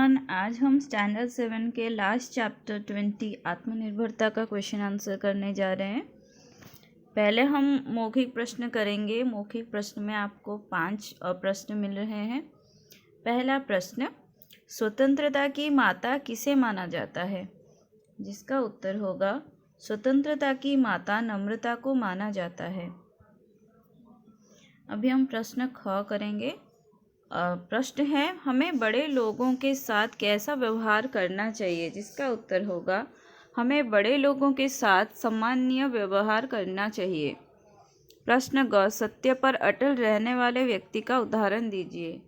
Everyone, आज हम standard 7 के लास्ट चैप्टर 20 आत्मनिर्भरता का क्वेश्चन आंसर करने जा रहे हैं। पहले हम मौखिक प्रश्न करेंगे। मौखिक प्रश्न में आपको 5 प्रश्न मिल रहे हैं। पहला प्रश्न, स्वतंत्रता की माता किसे माना जाता है? जिसका उत्तर होगा स्वतंत्रता की माता नम्रता को माना जाता है। अभी हम प्रश्न ख करेंगे। प्रश्न है, हमें बड़े लोगों के साथ कैसा व्यवहार करना चाहिए? जिसका उत्तर होगा हमें बड़े लोगों के साथ सम्माननीय व्यवहार करना चाहिए। प्रश्न ग, सत्य पर अटल रहने वाले व्यक्ति का उदाहरण दीजिए।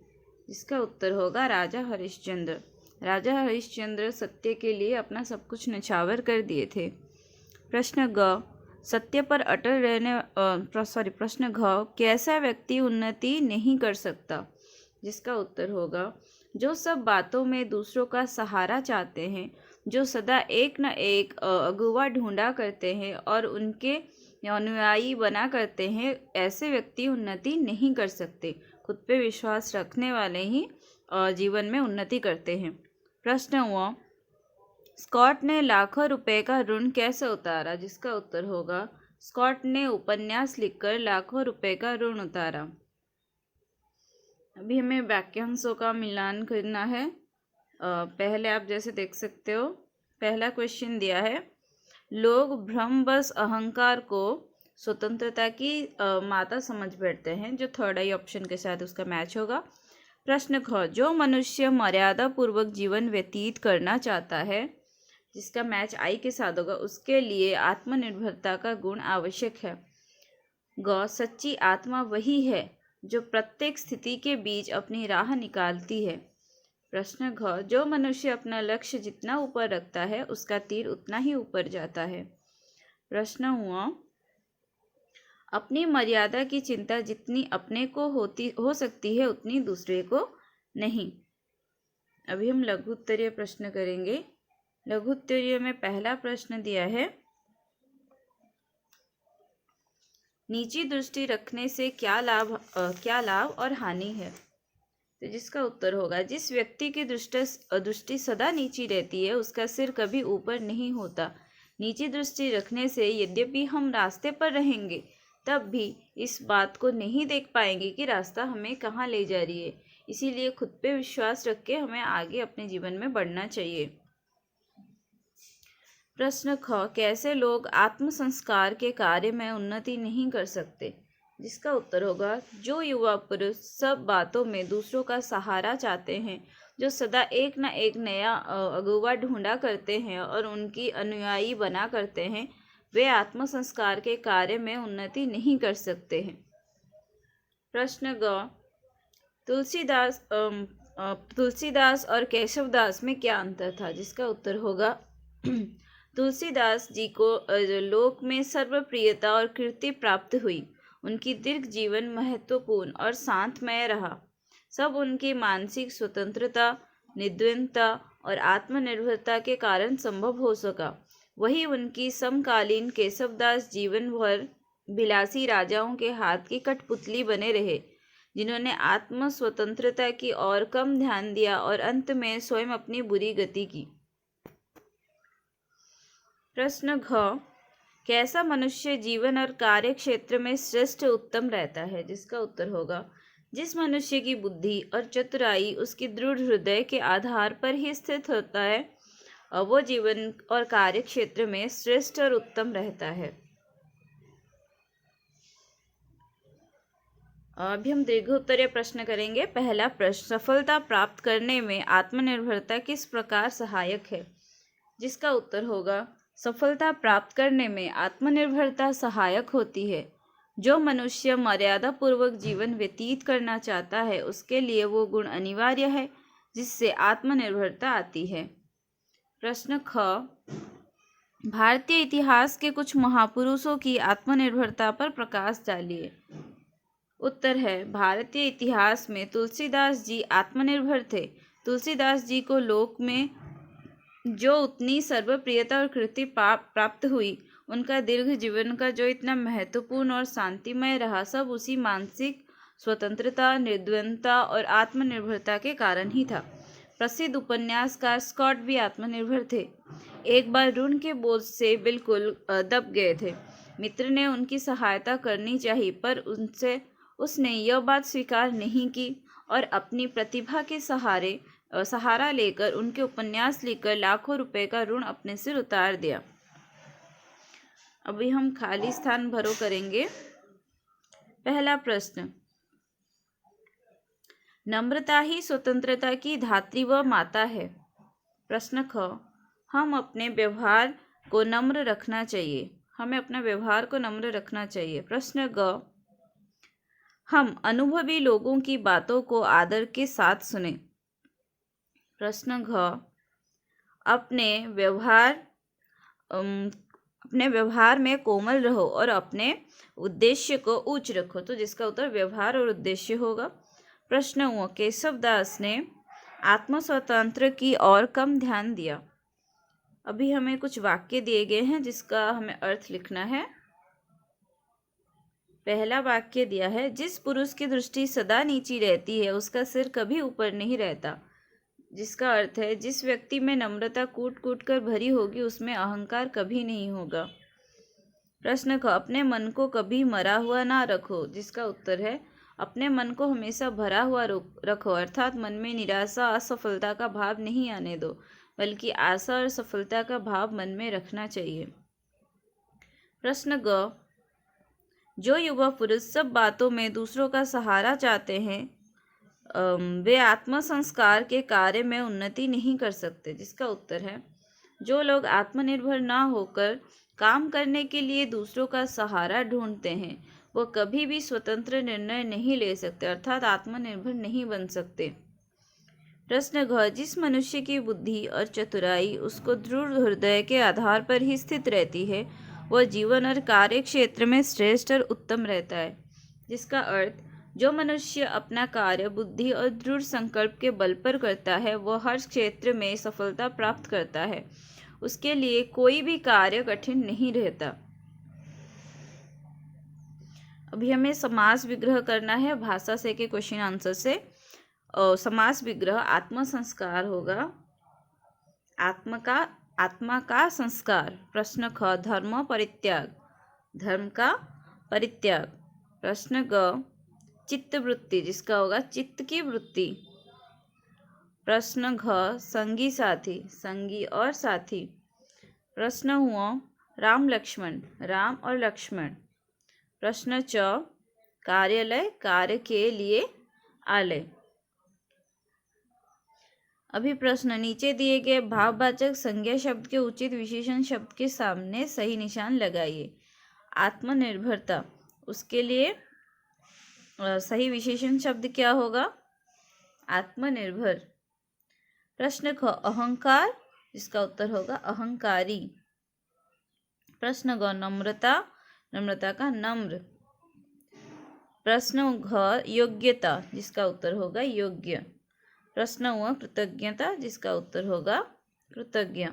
जिसका उत्तर होगा राजा हरिश्चंद्र। राजा हरिश्चंद्र सत्य के लिए अपना सब कुछ न्यौछावर कर दिए थे। प्रश्न ग, सत्य पर अटल रहने प्रश्न घ, कैसा व्यक्ति उन्नति नहीं कर सकता? जिसका उत्तर होगा जो सब बातों में दूसरों का सहारा चाहते हैं, जो सदा एक न एक अगुवा ढूंढा करते हैं और उनके अनुयायी बना करते हैं, ऐसे व्यक्ति उन्नति नहीं कर सकते। खुद पे विश्वास रखने वाले ही जीवन में उन्नति करते हैं। प्रश्न हुआ, स्कॉट ने लाखों रुपए का ऋण कैसे उतारा? जिसका उत्तर होगा स्कॉट ने उपन्यास लिखकर लाखों रुपए का ऋण उतारा। अभी हमें वाक्यांशों का मिलान करना है। पहले आप जैसे देख सकते हो, पहला क्वेश्चन दिया है, लोग भ्रमवश अहंकार को स्वतंत्रता की माता समझ बैठते हैं, जो थर्ड आई ऑप्शन के साथ उसका मैच होगा। प्रश्न ख, जो मनुष्य मर्यादा पूर्वक जीवन व्यतीत करना चाहता है, जिसका मैच आई के साथ होगा, उसके लिए आत्मनिर्भरता का गुण आवश्यक है। ग, सच्ची आत्मा वही है जो प्रत्येक स्थिति के बीच अपनी राह निकालती है। प्रश्न घ, जो मनुष्य अपना लक्ष्य जितना ऊपर रखता है, उसका तीर उतना ही ऊपर जाता है। प्रश्न हुआ, अपनी मर्यादा की चिंता जितनी अपने को हो सकती है, उतनी दूसरे को नहीं। अभी हम लघु उत्तरीय प्रश्न करेंगे। लघु उत्तरीय में पहला प्रश्न दिया है, नीची दृष्टि रखने से क्या लाभ और हानि है? तो जिसका उत्तर होगा जिस व्यक्ति की दृष्टि सदा नीची रहती है, उसका सिर कभी ऊपर नहीं होता। नीची दृष्टि रखने से यद्यपि हम रास्ते पर रहेंगे, तब भी इस बात को नहीं देख पाएंगे कि रास्ता हमें कहाँ ले जा रही है। इसीलिए खुद पे विश्वास रख के हमें आगे अपने जीवन में बढ़ना चाहिए। प्रश्न ख, कैसे लोग आत्म संस्कार के कार्य में उन्नति नहीं कर सकते? जिसका उत्तर होगा जो युवा पुरुष सब बातों में दूसरों का सहारा चाहते हैं, जो सदा एक न एक नया अगुवा ढूंढा करते हैं और उनकी अनुयायी बना करते हैं, वे आत्म संस्कार के कार्य में उन्नति नहीं कर सकते हैं। प्रश्न ग, तुलसीदास और केशवदास में क्या अंतर था? जिसका उत्तर होगा तुलसीदास जी को लोक में सर्वप्रियता और कीर्ति प्राप्त हुई। उनकी दीर्घ जीवन महत्वपूर्ण और शांतमय रहा। सब उनकी मानसिक स्वतंत्रता, निर्द्वंदता और आत्मनिर्भरता के कारण संभव हो सका। वही उनकी समकालीन केशवदास जीवन भर विलासी राजाओं के हाथ की कठपुतली बने रहे, जिन्होंने आत्म स्वतंत्रता की ओर कम ध्यान दिया और अंत में स्वयं अपनी बुरी गति की। प्रश्न घ, कैसा मनुष्य जीवन और कार्य क्षेत्र में श्रेष्ठ उत्तम रहता है? जिसका उत्तर होगा जिस मनुष्य की बुद्धि और चतुराई उसकी दृढ़ हृदय के आधार पर ही स्थित होता है, वो जीवन और कार्य क्षेत्र में श्रेष्ठ और उत्तम रहता है। अभी हम दीर्घोत्तरीय प्रश्न करेंगे। पहला प्रश्न, सफलता प्राप्त करने में आत्मनिर्भरता किस प्रकार सहायक है? जिसका उत्तर होगा सफलता प्राप्त करने में आत्मनिर्भरता सहायक होती है। जो मनुष्य मर्यादा पूर्वक जीवन व्यतीत करना चाहता है, उसके लिए वो गुण अनिवार्य है जिससे आत्मनिर्भरता आती है। प्रश्न ख, भारतीय इतिहास के कुछ महापुरुषों की आत्मनिर्भरता पर प्रकाश डालिए। उत्तर है, भारतीय इतिहास में तुलसीदास जी आत्मनिर्भर थे। तुलसीदास जी को लोक में जो उतनी सर्वप्रियता और कीर्ति प्राप्त हुई, उनका दीर्घ जीवन का जो इतना महत्वपूर्ण और शांतिमय रहा, सब उसी मानसिक स्वतंत्रता, निर्द्वंदता और आत्मनिर्भरता के कारण ही था। प्रसिद्ध उपन्यासकार स्कॉट भी आत्मनिर्भर थे। एक बार ऋण के बोझ से बिल्कुल दब गए थे। मित्र ने उनकी सहायता करनी चाहिए, पर उसने यह बात स्वीकार नहीं की और अपनी प्रतिभा के सहारा लेकर उनके उपन्यास लिखकर लाखों रुपए का ऋण अपने सिर उतार दिया। अभी हम खाली स्थान भरो करेंगे। पहला प्रश्न, नम्रता ही स्वतंत्रता की धात्री व माता है। प्रश्न ख, हम अपने व्यवहार को नम्र रखना चाहिए। हमें अपना व्यवहार को नम्र रखना चाहिए। प्रश्न ग, हम अनुभवी लोगों की बातों को आदर के साथ सुने। प्रश्न घ, अपने व्यवहार में कोमल रहो और अपने उद्देश्य को उच्च रखो। तो जिसका उत्तर व्यवहार और उद्देश्य होगा। प्रश्न व, केशव दास ने आत्मस्वतंत्र की ओर कम ध्यान दिया। अभी हमें कुछ वाक्य दिए गए हैं जिसका हमें अर्थ लिखना है। पहला वाक्य दिया है, जिस पुरुष की दृष्टि सदा नीची रहती है उसका सिर कभी ऊपर नहीं रहता। जिसका अर्थ है, जिस व्यक्ति में नम्रता कूट कूट कर भरी होगी उसमें अहंकार कभी नहीं होगा। प्रश्न क, अपने मन को कभी मरा हुआ ना रखो। जिसका उत्तर है, अपने मन को हमेशा भरा हुआ रखो, अर्थात मन में निराशा असफलता का भाव नहीं आने दो, बल्कि आशा और सफलता का भाव मन में रखना चाहिए। प्रश्न ग, जो युवा पुरुष सब बातों में दूसरों का सहारा चाहते हैं वे आत्मसंस्कार के कार्य में उन्नति नहीं कर सकते। जिसका उत्तर है, जो लोग आत्मनिर्भर ना होकर काम करने के लिए दूसरों का सहारा ढूंढते हैं वो कभी भी स्वतंत्र निर्णय नहीं ले सकते, अर्थात आत्मनिर्भर नहीं बन सकते। प्रश्न घ, जिस मनुष्य की बुद्धि और चतुराई उसको दृढ़ हृदय के आधार पर ही स्थित रहती है वह जीवन और कार्य क्षेत्र में श्रेष्ठ और उत्तम रहता है। जिसका अर्थ, जो मनुष्य अपना कार्य बुद्धि और दृढ़ संकल्प के बल पर करता है वह हर क्षेत्र में सफलता प्राप्त करता है। उसके लिए कोई भी कार्य कठिन नहीं रहता। अभी हमें समास विग्रह करना है भाषा से के क्वेश्चन आंसर से। समास विग्रह आत्मसंस्कार होगा। आत्मा का संस्कार। प्रश्न ख, धर्म परित्याग। धर्म का परित्याग। प्रश्न ग, चित्त वृत्ति। जिसका होगा चित्त की वृत्ति। प्रश्न घ, संगी साथी। संगी और साथी। प्रश्न हुआ राम लक्ष्मण। राम और लक्ष्मण। प्रश्न च, कार्यालय। कार्य के लिए आलय। अभी प्रश्न, नीचे दिए गए भाववाचक संज्ञा शब्द के उचित विशेषण शब्द के सामने सही निशान लगाइए। आत्मनिर्भरता, उसके लिए सही विशेषण शब्द क्या होगा? आत्मनिर्भर। प्रश्न ख, अहंकार। इसका उत्तर होगा अहंकारी। प्रश्न ग, नम्रता। नम्रता का नम्र। प्रश्न घ, योग्यता। जिसका उत्तर होगा योग्य। प्रश्न हुआ कृतज्ञता। जिसका उत्तर होगा कृतज्ञ।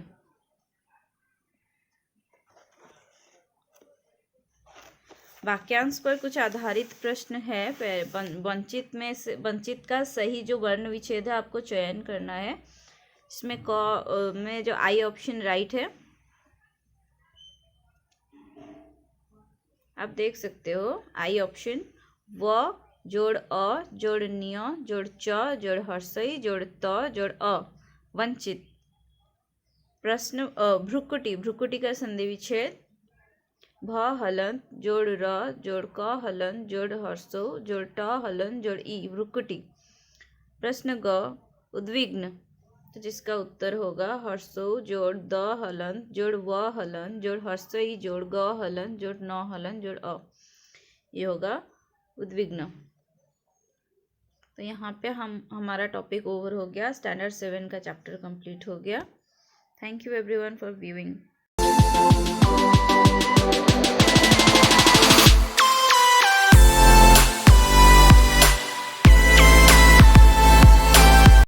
वाक्यांश पर कुछ आधारित प्रश्न है। वंचित का सही जो वर्ण विच्छेद है आपको चयन करना है। इसमें में जो आई ऑप्शन राइट है आप देख सकते हो। आई ऑप्शन व जोड़ अ जोड़ निय जोड़ च जोड़ हर्षई जोड़ त जोड़ अ, वंचित। प्रश्न भ्रुकुटी। भ्रुकुटी का संधि विच्छेद भ हलंत जोड़ र जोड़ क हलंत जोड़ हर्षो जोड़ ट हलंत जोड़ ई, भ्रुकुटी। प्रश्न ग, उद्विग्न। तो जिसका उत्तर होगा हर्षो जोड़ द हलंत जोड़ व हलंत जोड़ हर्षई जोड़ ग हलंत जोड़ न हलंत जोड़ अ, ये होगा उद्विग्न। तो यहाँ पे हमारा टॉपिक ओवर हो गया। स्टैंडर्ड 7 का चैप्टर कंप्लीट हो गया। Thank you everyone for viewing.